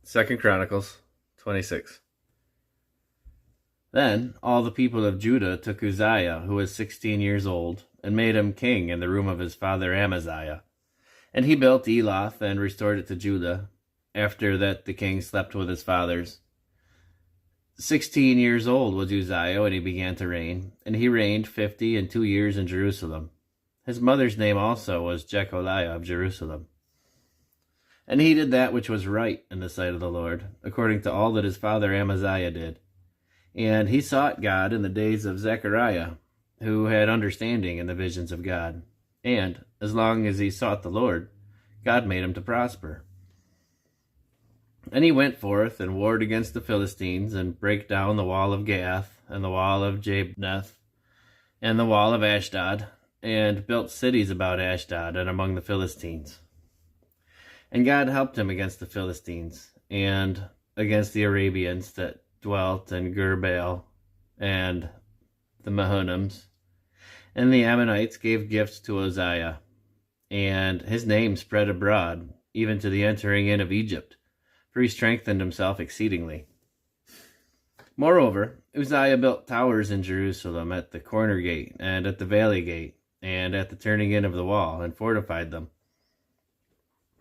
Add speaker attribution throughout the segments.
Speaker 1: 2 Chronicles 26. Then all the people of Judah took Uzziah, who was 16 years old, and made him king in the room of his father Amaziah. And he built Eloth and restored it to Judah. After that the king slept with his fathers. 16 years old was Uzziah when he began to reign, and he reigned 52 years in Jerusalem. His mother's name also was Jecholiah of Jerusalem. And he did that which was right in the sight of the Lord, according to all that his father Amaziah did. And he sought God in the days of Zechariah, who had understanding in the visions of God. And as long as he sought the Lord, God made him to prosper. And he went forth and warred against the Philistines, and brake down the wall of Gath, and the wall of Jabneth, and the wall of Ashdod, and built cities about Ashdod and among the Philistines. And God helped him against the Philistines, and against the Arabians that dwelt in Gurbaal, and the Mahunims. And the Ammonites gave gifts to Uzziah, and his name spread abroad, even to the entering in of Egypt, for he strengthened himself exceedingly. Moreover, Uzziah built towers in Jerusalem at the corner gate, and at the valley gate, and at the turning in of the wall, and fortified them.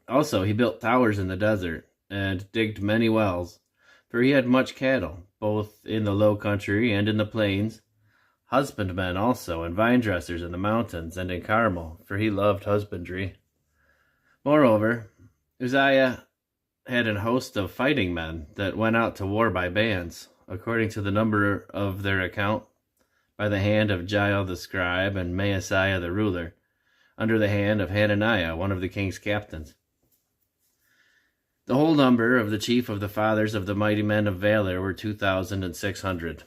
Speaker 1: Also he built towers in the desert, and digged many wells, for he had much cattle, both in the low country and in the plains, husbandmen also, and vine dressers in the mountains and in Carmel, for he loved husbandry. Moreover, Uzziah had an host of fighting men that went out to war by bands, according to the number of their account, by the hand of Jael the scribe and Maaseiah the ruler, under the hand of Hananiah, one of the king's captains. The whole number of the chief of the fathers of the mighty men of valor were 2,600.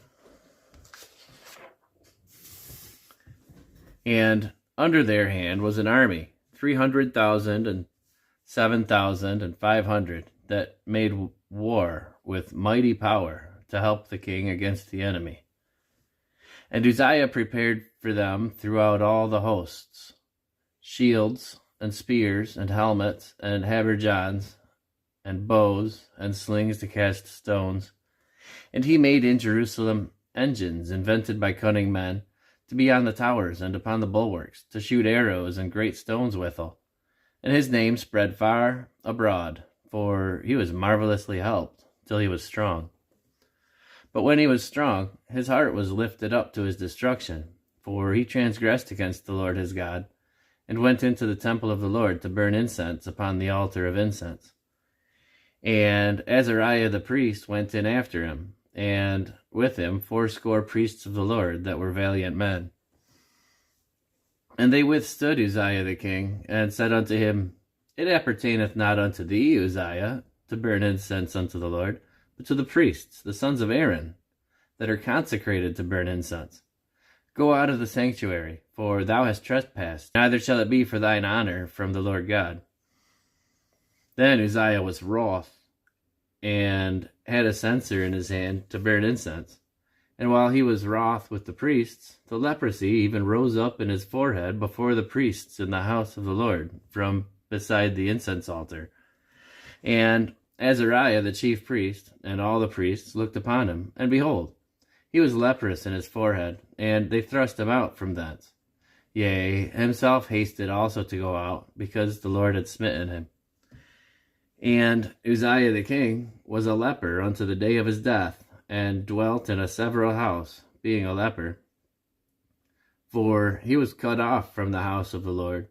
Speaker 1: And under their hand was an army, 300,000 and 7,500, that made war with mighty power to help the king against the enemy. And Uzziah prepared for them throughout all the hosts shields and spears and helmets and habergeons and bows and slings to cast stones. And he made in Jerusalem engines invented by cunning men, to be on the towers and upon the bulwarks, to shoot arrows and great stones withal. And his name spread far abroad, for he was marvelously helped, till he was strong. But when he was strong, his heart was lifted up to his destruction, for he transgressed against the Lord his God, and went into the temple of the Lord to burn incense upon the altar of incense. And Azariah the priest went in after him, and with him 80 priests of the Lord that were valiant men. And they withstood Uzziah the king, and said unto him, It appertaineth not unto thee, Uzziah, to burn incense unto the Lord, but to the priests, the sons of Aaron, that are consecrated to burn incense. Go out of the sanctuary, for thou hast trespassed, neither shall it be for thine honor from the Lord God. Then Uzziah was wroth, and had a censer in his hand to burn incense. And while he was wroth with the priests, the leprosy even rose up in his forehead before the priests in the house of the Lord, from beside the incense altar. And Azariah the chief priest, and all the priests, looked upon him, and behold, he was leprous in his forehead, and they thrust him out from thence. Yea, himself hasted also to go out, because the Lord had smitten him. And Uzziah the king was a leper unto the day of his death, and dwelt in a several house, being a leper. For he was cut off from the house of the Lord.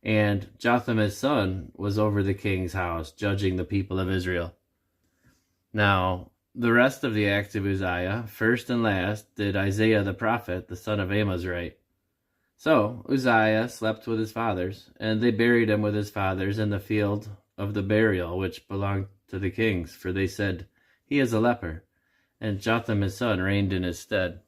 Speaker 1: And Jotham his son was over the king's house, judging the people of Israel. Now the rest of the acts of Uzziah, first and last, did Isaiah the prophet, the son of Amoz, write. So Uzziah slept with his fathers, and they buried him with his fathers in the field of the burial which belonged to the kings, for they said, He is a leper. And Jotham his son reigned in his stead.